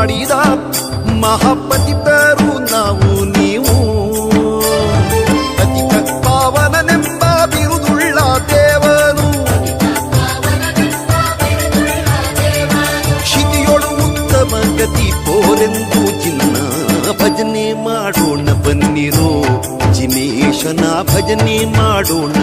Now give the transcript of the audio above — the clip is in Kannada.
ಮಾಡಿದ ಮಹಾಪತಿತರು ನಾವು ನೀವು. ಪತಿತ ಪಾವನನೆಂಬ ಬಿರುದುಳ್ಳ ದೇವನು ಶಿತಿಯೊಳು ಉತ್ತಮ ಗತಿ ಪೋರೆಂದು ಜಿನ್ನ ಭಜನೆ ಮಾಡೋಣ ಬನ್ನಿರೋ ಜಿನೇಶನ ಭಜನೆ ಮಾಡೋಣ.